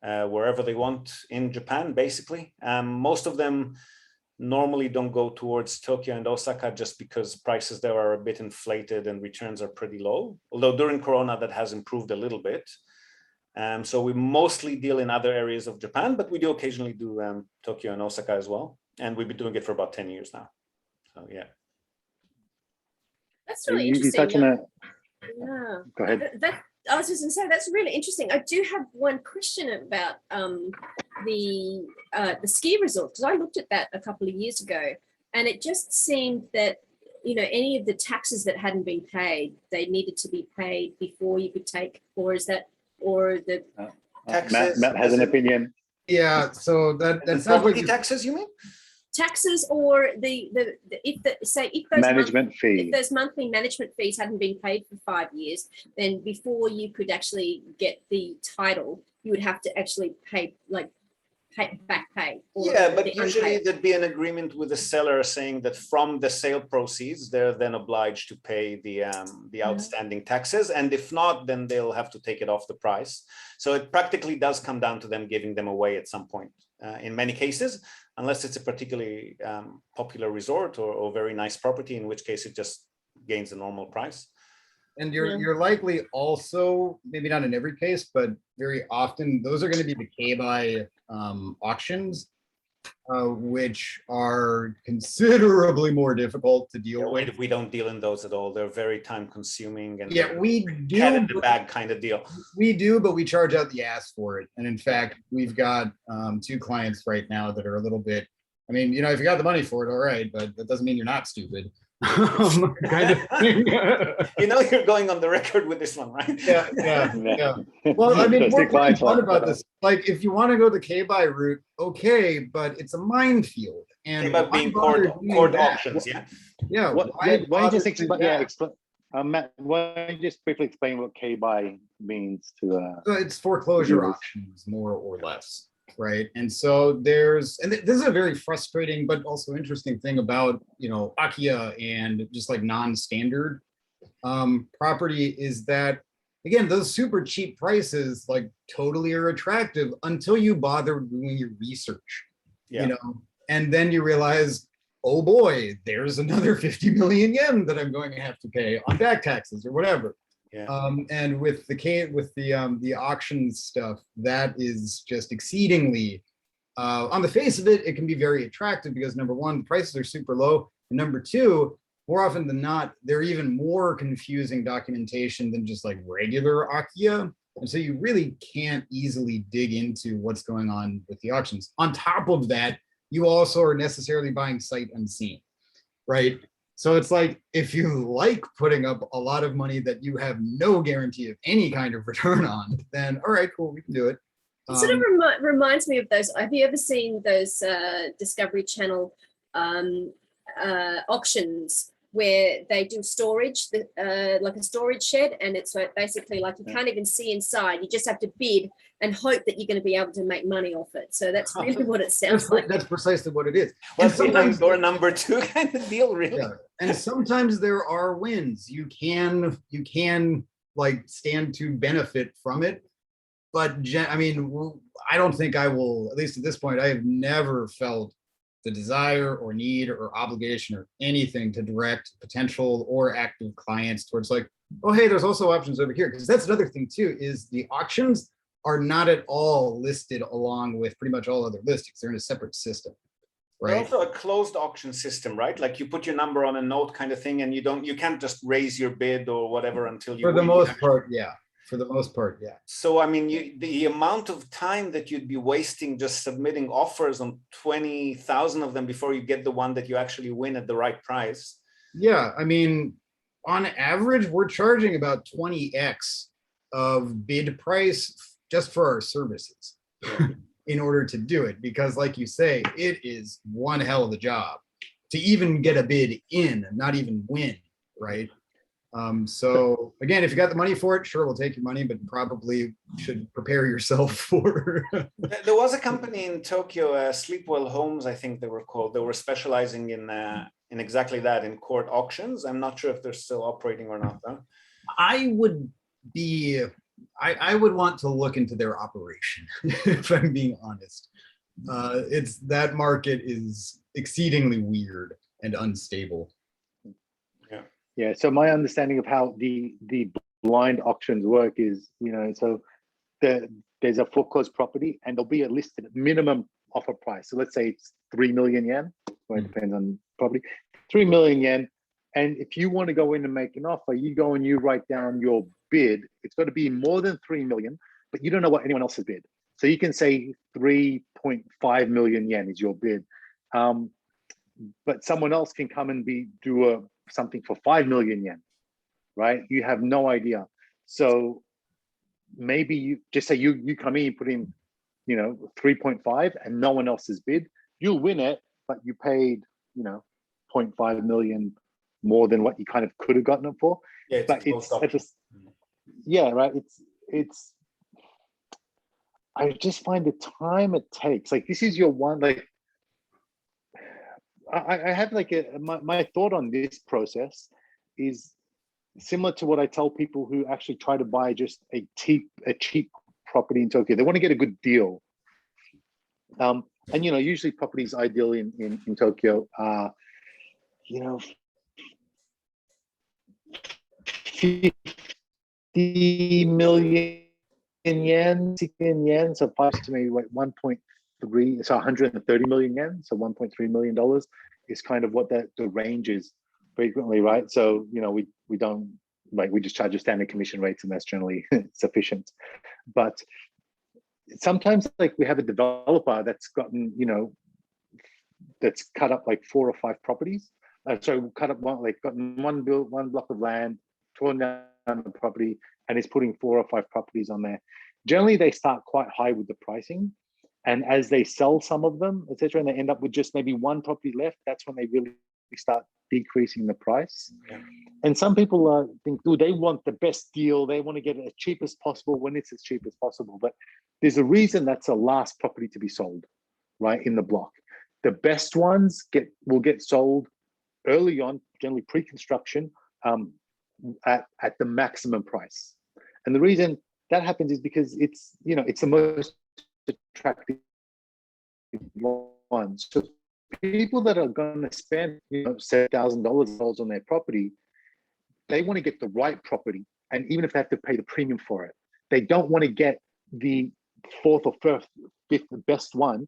wherever they want in Japan, basically. Most of them normally don't go towards Tokyo and Osaka just because prices there are a bit inflated and returns are pretty low. Although during Corona, that has improved a little bit. So we mostly deal in other areas of Japan, but we do occasionally do Tokyo and Osaka as well. And we've been doing it for about 10 years now. So yeah. That's really You interesting. touch on that. Yeah. Go ahead. I was just going to say, that's really interesting. I do have one question about the ski resort, because I looked at that a couple of years ago, and it just seemed that any of the taxes that hadn't been paid, they needed to be paid before you could take, or is that, or the Taxes, Matt has as an in- opinion. Yeah, so that The sounds like property taxes, you mean? taxes or if those Management if fee. those monthly management fees hadn't been paid for 5 years, then before you could actually get the title, you would have to actually pay back pay. or Yeah, but the usually unpaid. there'd be an agreement with the seller saying that from the sale proceeds, they're then obliged to pay the outstanding taxes. And if not, then they'll have to take it off the price. So it practically does come down to them giving them away at some point in many cases, unless it's a particularly popular resort or very nice property, in which case it just gains a normal price. And Yeah. you're likely also, maybe not in every case, but very often, those are going to be the K-buy auctions, which are considerably more difficult to deal with. We don't deal in those at all. They're very time consuming and Yeah, we cat in do, the bag kind of deal. but we charge out the ass for it. And in fact, we've got 2 clients right now that are a little bit, I mean, if you got the money for it, all right, but that doesn't mean you're not stupid. Kind of thing. You're going on the record with this one, right? Yeah. Well, I mean, Those we're two clients fun like about that. this. Like, if you want to go the K-buy route, okay, but it's a minefield. And About why being bother court doing that? auctions, yeah. Yeah. Why why don't you bother just doing explain? that? Yeah, explain. Matt, why don't you just briefly explain what K-buy means to? So it's foreclosure Viewers. auctions, more or less, right? And so this is a very frustrating but also interesting thing about Akia and just like non-standard property is that, again, those super cheap prices like totally are attractive until you bother doing your research, Yeah. and then you realize, oh boy, there's another 50 million yen that I'm going to have to pay on back taxes or whatever. Yeah. And with the auction stuff, that is just exceedingly, on the face of it, it can be very attractive because number one, the prices are super low, and number two, more often than not, they're even more confusing documentation than just like regular Akia. And so you really can't easily dig into what's going on with the auctions. On top of that, you also are necessarily buying sight unseen, right? So it's like, if you like putting up a lot of money that you have no guarantee of any kind of return on, then all right, cool, we can do it. It sort of reminds me of those. Have you ever seen those Discovery Channel auctions where they do storage, like a storage shed, and it's basically like you can't even see inside. You just have to bid and hope that you're going to be able to make money off it. So that's really what it sounds like. That's precisely what it is. Well, And sometimes- door number 2 kind of deal, really. Yeah. And sometimes there are wins. You can like stand to benefit from it. But I mean, I don't think I will, at least at this point, I have never felt the desire or need or obligation or anything to direct potential or active clients towards like, oh, hey, there's also options over here. Because that's another thing too, is the auctions are not at all listed along with pretty much all other listings. They're in a separate system, They're right? also a closed auction system, right? Like you put your number on a note kind of thing, and you can't just raise your bid or whatever until you For the win. most part, yeah. For the most part, yeah. So, I mean, the amount of time that you'd be wasting just submitting offers on 20,000 of them before you get the one that you actually win at the right price. Yeah, I mean, on average, we're charging about 20x of bid price just for our services in order to do it. Because like you say, it is one hell of a job to even get a bid in, not even win, right? So again, if you got the money for it, sure, we'll take your money, but probably should prepare yourself for. There was a company in Tokyo, Sleepwell Homes, I think they were called. They were specializing in exactly that, in court auctions. I'm not sure if they're still operating or not, though. I would want to look into their operation, if I'm being honest. It's that market is exceedingly weird and unstable. Yeah, so my understanding of how the blind auctions work is, so there's a foreclosed property and there'll be a listed minimum offer price. So let's say it's 3 million yen, or it depends on property, 3 million yen. And if you want to go in and make an offer, you go and you write down your bid. It's got to be more than 3 million, but you don't know what anyone else has bid. So you can say 3.5 million yen is your bid. But someone else can come and do a something for 5 million yen, right? You have no idea. So maybe you just say you come in, you put in, 3.5 and no one else has bid, you'll win it, but you paid, 0.5 million more than what you kind of could have gotten it for. Yeah, But yeah, right. It's I just find the time it takes, like, this is your one, like, I have like my thought on this process is similar to what I tell people who actually try to buy just a cheap property in Tokyo. They want to get a good deal. And usually properties ideal in Tokyo are, 50 million yen, 60 million yen, so price to maybe like 1.3, so 130 million yen, so $1.3 million is kind of what the range is frequently, right? So, we don't, like, we just charge a standard commission rates and that's generally sufficient. But sometimes, like, we have a developer that's gotten, that's cut up like 4 or 5 properties. So cut up gotten one block of land, torn down the property, and is putting 4 or 5 properties on there. Generally, they start quite high with the pricing. And as they sell some of them, etc., and they end up with just maybe one property left, that's when they really start decreasing the price. Yeah. And some people think, they want the best deal. They want to get it as cheap as possible when it's as cheap as possible. But there's a reason that's the last property to be sold, right, in the block. The best ones will get sold early on, generally pre-construction, at the maximum price. And the reason that happens is because it's the most attractive one. So people that are going to spend $7,000 on their property, they want to get the right property, and even if they have to pay the premium for it, they don't want to get the 4th or 5th best one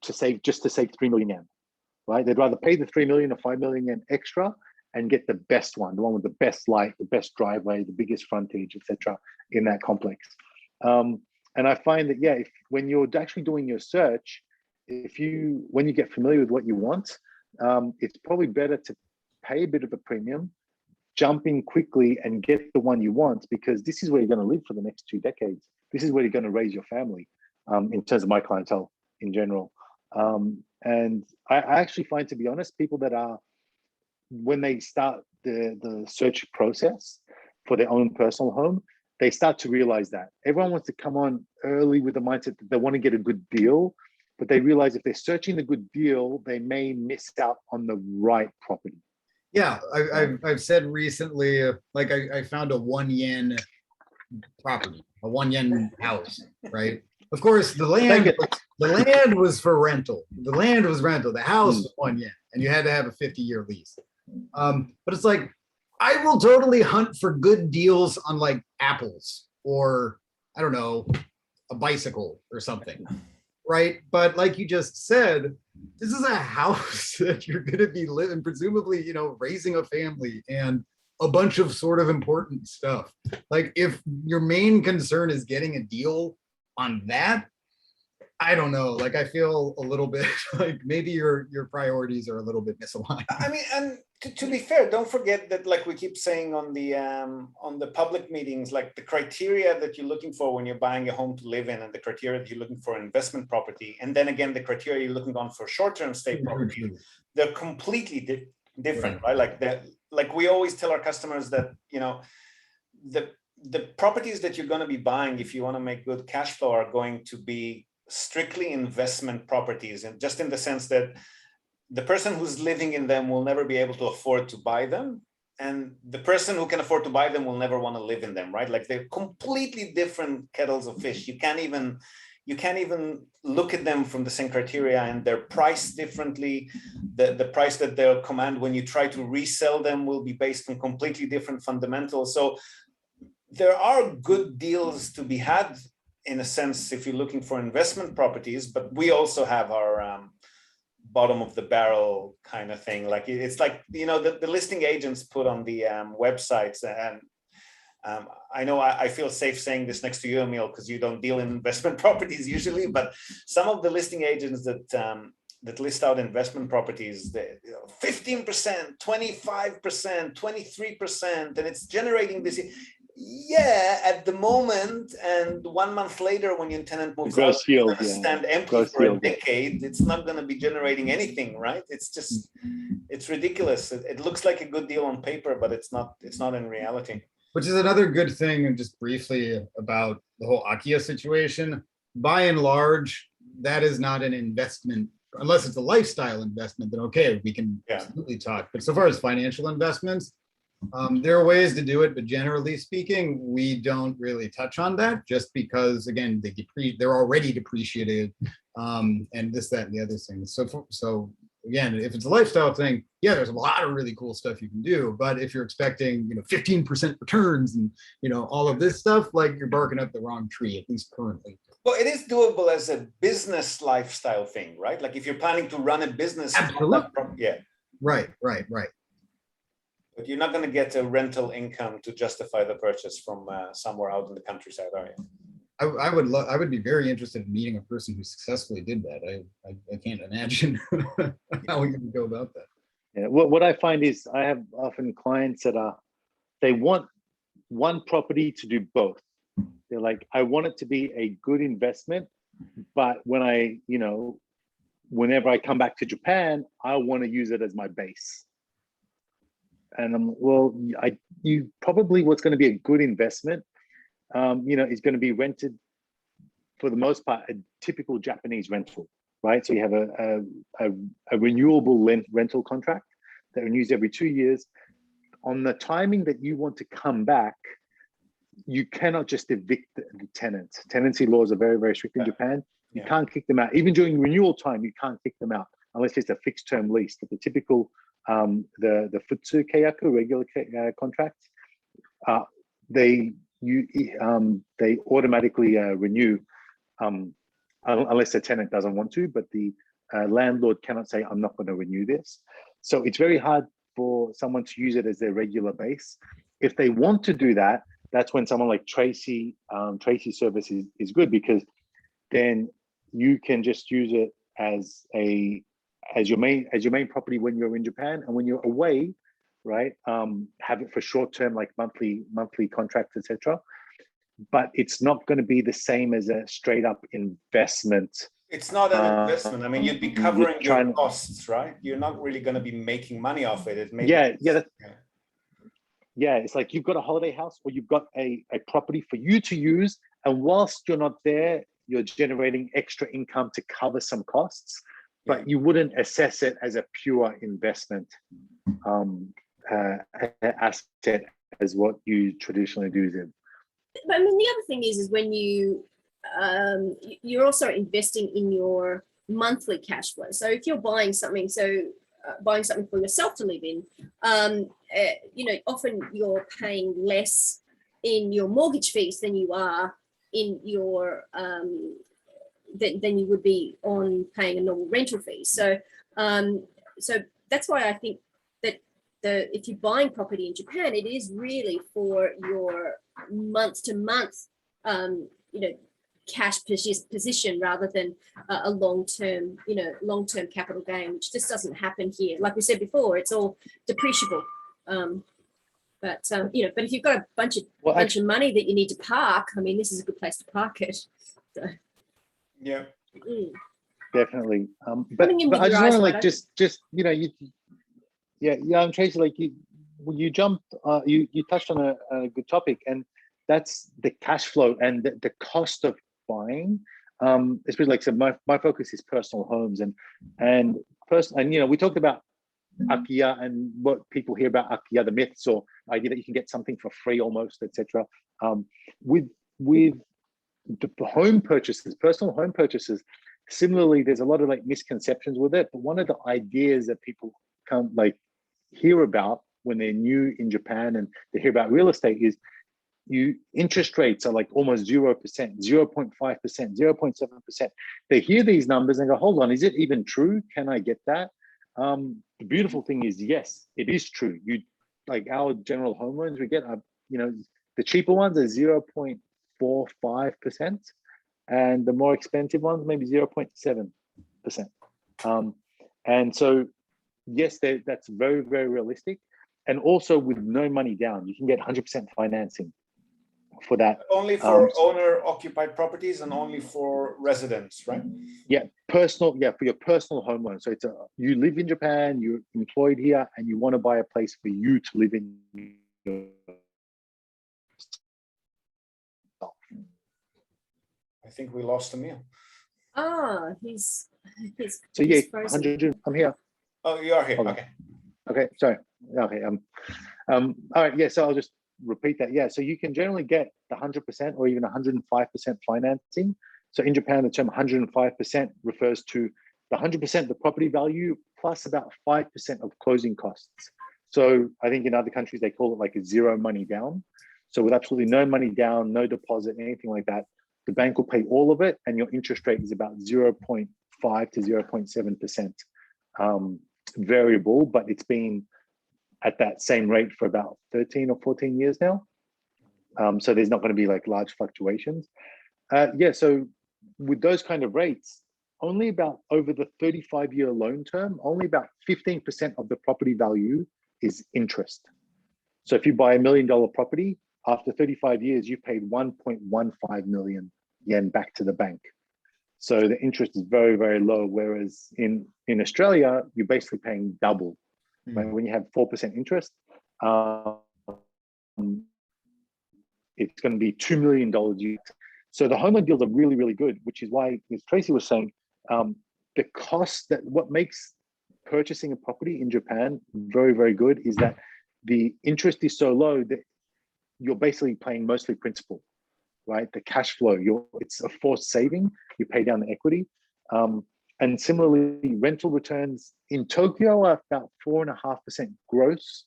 to save 3 million yen, right? They'd rather pay the 3 million or 5 million yen extra and get the best one, the one with the best light, the best driveway, the biggest frontage, etc., in that complex. And I find that, when you're actually doing your search, when you get familiar with what you want, it's probably better to pay a bit of a premium, jump in quickly and get the one you want, because this is where you're going to live for the next 2 decades. This is where you're going to raise your family, in terms of my clientele in general. And I actually find, to be honest, people that are, when they start the search process for their own personal home, they start to realize that everyone wants to come on early with the mindset that they want to get a good deal, but they realize if they're searching the good deal, they may miss out on the right property. Yeah, I've said recently, like, I found a 1 yen property, a 1 yen house, right? Of course, the land was for rental. The land was rental. The house was 1 yen, and you had to have a 50-year lease. But it's like, I will totally hunt for good deals on, like, apples or, I don't know, a bicycle or something, right? But like you just said, this is a house that you're going to be living, presumably, raising a family and a bunch of sort of important stuff. Like, if your main concern is getting a deal on that, I don't know. Like, I feel a little bit like maybe your priorities are a little bit misaligned. I mean, and to be fair, don't forget that, like we keep saying on the public meetings, like, the criteria that you're looking for when you're buying a home to live in, and the criteria that you're looking for in investment property, and then again the criteria you're looking on for short-term stay property, they're completely different, right? Like we always tell our customers that the properties that you're going to be buying, if you want to make good cash flow, are going to be strictly investment properties, and just in the sense that the person who's living in them will never be able to afford to buy them, and the person who can afford to buy them will never want to live in them, right? Like, they're completely different kettles of fish. You can't even look at them from the same criteria, and they're priced differently. The price that they'll command when you try to resell them will be based on completely different fundamentals. So there are good deals to be had, in a sense, if you're looking for investment properties, but we also have our bottom of the barrel kind of thing. Like, it's like, the listing agents put on the websites, and I know I feel safe saying this next to you, Emil, because you don't deal in investment properties usually, but some of the listing agents that that list out investment properties, 15%, 25%, 23%, and it's generating this. Yeah, at the moment, and 1 month later, when your tenant moves out, Gross it's yield, gonna yeah. stand empty Gross for a yield, yeah. decade. It's not going to be generating anything, right? It's just, it's ridiculous. It looks like a good deal on paper, but it's not. It's not in reality. Which is another good thing, and just briefly about the whole Akia situation. By and large, that is not an investment, unless it's a lifestyle investment, then okay, we can Yeah. absolutely talk. But so far as financial investments, there are ways to do it, but generally speaking, we don't really touch on that just because, again, they're already depreciated, and this, that, and the other things. So again, if it's a lifestyle thing, yeah, there's a lot of really cool stuff you can do. But if you're expecting, 15% returns and, all of this stuff, like you're barking up the wrong tree, at least currently. Well, it is doable as a business lifestyle thing, right? Like if you're planning to run a business. Absolutely. Yeah. Right. But you're not going to get a rental income to justify the purchase from somewhere out in the countryside, are you? I would be very interested in meeting a person who successfully did that. I can't imagine how we can go about that. Yeah, what I find is I have often clients that they want one property to do both. They're like, I want it to be a good investment, but whenever I come back to Japan, I want to use it as my base. And you probably, what's going to be a good investment, is going to be rented for the most part, a typical Japanese rental, right? So you have a renewable rental contract that renews every 2 years. On the timing that you want to come back, you cannot just evict the tenants. Tenancy laws are very, very strict in Japan. You can't kick them out. Even during renewal time, you can't kick them out unless it's a fixed term lease. But the typical, the Futsu Keiyaku, regular contracts, they automatically renew unless the tenant doesn't want to, but the landlord cannot say, I'm not going to renew this. So it's very hard for someone to use it as their regular base. If they want to do that, that's when someone like Tracy service is good, because then you can just use it as your main property when you're in Japan, and when you're away, right? Have it for short term, like monthly contracts, etc. But it's not going to be the same as a straight up investment. It's not an investment. I mean, you'd be covering your costs, right? You're not really going to be making money off it. It's like you've got a holiday house, or you've got a property for you to use, and whilst you're not there, you're generating extra income to cover some costs, but you wouldn't assess it as a pure investment asset as what you traditionally do. But I mean, the other thing is when you're also investing in your monthly cash flow. So if you're buying something, buying something for yourself to live in, often you're paying less in your mortgage fees than you are in your than you would be on paying a normal rental fee. So that's why I think that if you're buying property in Japan, it is really for your month to month, cash position rather than a long-term capital gain, which just doesn't happen here. Like we said before, it's all depreciable. But if you've got a bunch of money that you need to park, I mean, this is a good place to park it. So. Yeah. Definitely. But I just want to Tracy, like you jumped, you touched on a good topic, and that's the cash flow and the cost of buying. Especially like so my focus is personal homes and we talked about Akia and what people hear about Akia, the myths or idea that you can get something for free almost, etc. With the home purchases, personal home purchases, similarly, there's a lot of like misconceptions with it. But one of the ideas that people come hear about when they're new in Japan and they hear about real estate is interest rates are like almost 0%, 0.5%, 0.7%. They hear these numbers and go, hold on, is it even true? Can I get that? The beautiful thing is, yes, it is true. You like our general home loans we get are, the cheaper ones are 0.45%, and the more expensive ones maybe 0.7%. And so, yes, that's very, very realistic. And also with no money down, you can get 100% financing for that. Only for owner-occupied properties and only for residents, right? Yeah, for your personal home loan. So you live in Japan, you're employed here, and you want to buy a place for you to live in. I think we lost Emil. Ah, he's So yeah, frozen. 100. I'm here. Oh, you are here. Hold on. Okay. Okay, sorry. Okay. All right. Yeah. So I'll just repeat that. Yeah. So you can generally get the 100% or even 105% financing. So in Japan, the term 105% refers to the 100% the property value plus about 5% of closing costs. So I think in other countries they call it like a zero money down. So with absolutely no money down, no deposit, anything like that, the bank will pay all of it, and your interest rate is about 0.5 to 0.7%. Variable, but it's been at that same rate for about 13 or 14 years now. So there's not going to be like large fluctuations. Yeah, so with those kind of rates, only about over the 35-year loan term, only about 15% of the property value is interest. So if you buy $1 million property, after 35 years, you paid 1.15 million yen back to the bank. So the interest is very, very low. Whereas in Australia, you're basically paying double. Right? When you have 4% interest, it's going to be $2 million. So the home loan deals are really, really good, which is why, as Tracy was saying, the cost what makes purchasing a property in Japan very, very good is that the interest is so low that you're basically paying mostly principal, right? The cash flow, it's a forced saving. You pay down the equity. And similarly, rental returns in Tokyo are about 4.5% gross.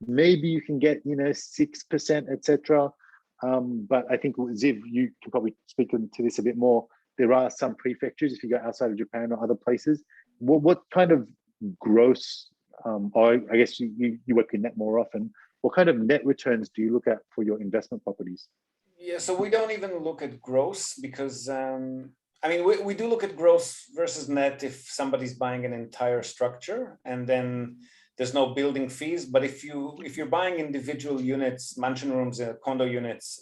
Maybe you can get 6%, etc. But I think Ziv, you can probably speak to this a bit more. There are some prefectures if you go outside of Japan or other places. What kind of gross, or I guess you work in net more often, what kind of net returns do you look at for your investment properties? Yeah, so we don't even look at gross because, we do look at gross versus net if somebody's buying an entire structure and then there's no building fees. But if you're buying individual units, mansion rooms, condo units,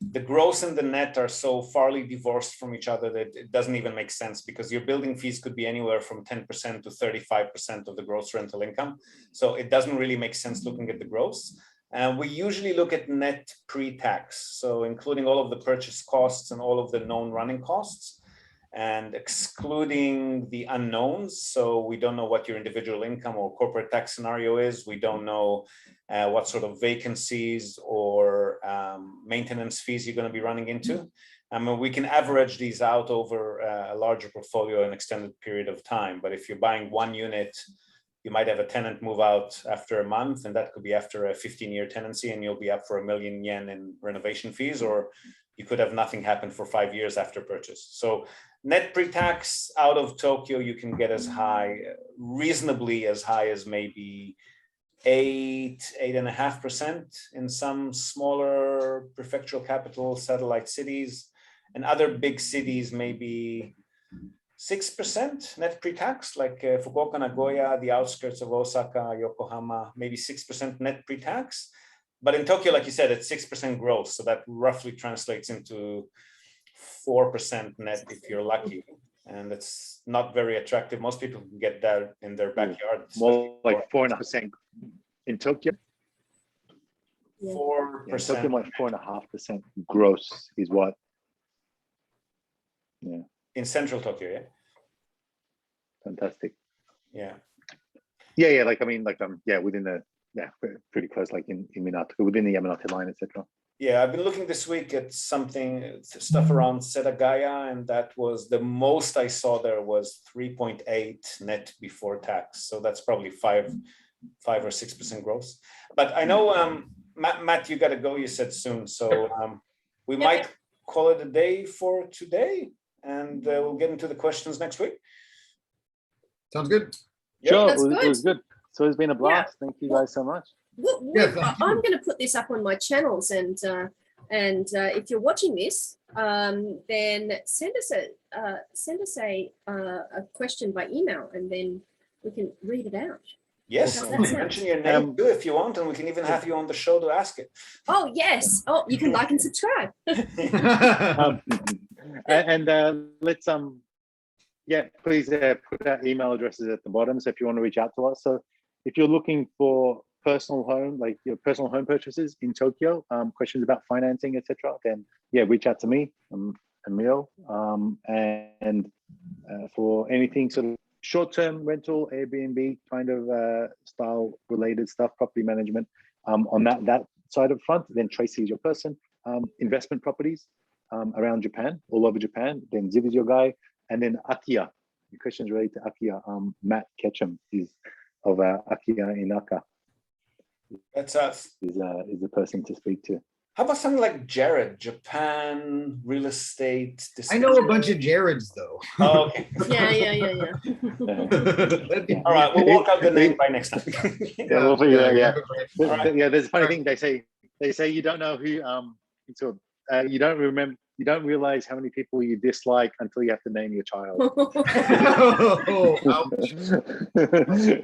the gross and the net are so farly divorced from each other that it doesn't even make sense, because your building fees could be anywhere from 10% to 35% of the gross rental income. So it doesn't really make sense looking at the gross. We usually look at net pre-tax, so including all of the purchase costs and all of the known running costs, and excluding the unknowns. So we don't know what your individual income or corporate tax scenario is. We don't know what sort of vacancies or maintenance fees you're going to be running into. We can average these out over a larger portfolio in an extended period of time. But if you're buying one unit, you might have a tenant move out after a month, and that could be after a 15-year tenancy, and you'll be up for 1 million yen in renovation fees, or you could have nothing happen for 5 years after purchase. So net pre-tax out of Tokyo, you can get reasonably as high as maybe 8.5% in some smaller prefectural capital satellite cities, and other big cities maybe 6% net pre-tax, like Fukuoka, Nagoya, the outskirts of Osaka, Yokohama, maybe 6% net pre-tax. But in Tokyo, like you said, it's 6% gross. So that roughly translates into 4% net if you're lucky. And it's not very attractive. Most people can get that in their backyard. More like 4.5% in Tokyo. 4%. Yeah, Tokyo, like 4.5% gross is what. Yeah. In central Tokyo, yeah. Fantastic. Yeah. Yeah. Within the pretty close, like in Minato, within the Yamanote line, etc. Yeah, I've been looking this week at stuff around Setagaya, and that was the most I saw there was 3.8 net before tax. So that's probably 5 or 6% gross. But I know, Matt, you got to go. You said soon, so we might call it a day for today, and we'll get into the questions next week. Sounds good. Sure, That's it was good. So it's been a blast. Thank you guys so much. I'm going to put this up on my channels, and if you're watching this, then send us a question by email, and then we can read it out. Yes, How's and that mention your name too if you want, and we can even have you on the show to ask it. Oh yes. Oh, you can like and subscribe. Um, let's yeah, please put our email addresses at the bottom. So if you want to reach out to us, so if you're looking for personal home, like your personal home purchases in Tokyo, questions about financing, etc., then yeah, reach out to me, Emil, and for anything sort of short-term rental, Airbnb kind of style related stuff, property management on that side of front, then Tracy is your person. Investment properties around Japan, all over Japan, then Ziv is your guy, and then Akia. The questions related to Akia, Matt Ketchum is of Akia in Aka. That's us. Is the person to speak to. How about something like Jared, Japan real estate? I know a bunch of Jareds though. Oh, okay. Yeah. That'd be All right, we'll work out the name by next time. Yeah, we'll figure that. Yeah, Alright. yeah. There's a funny thing they say you don't know who you don't remember. You don't realize how many people you dislike until you have to name your child. Oh, ouch.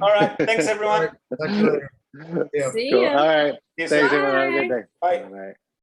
All right, thanks everyone. Talk to you later. Yeah. See Cool. ya. All right. See you Thanks, soon. everyone. Have a good day. Bye. Bye.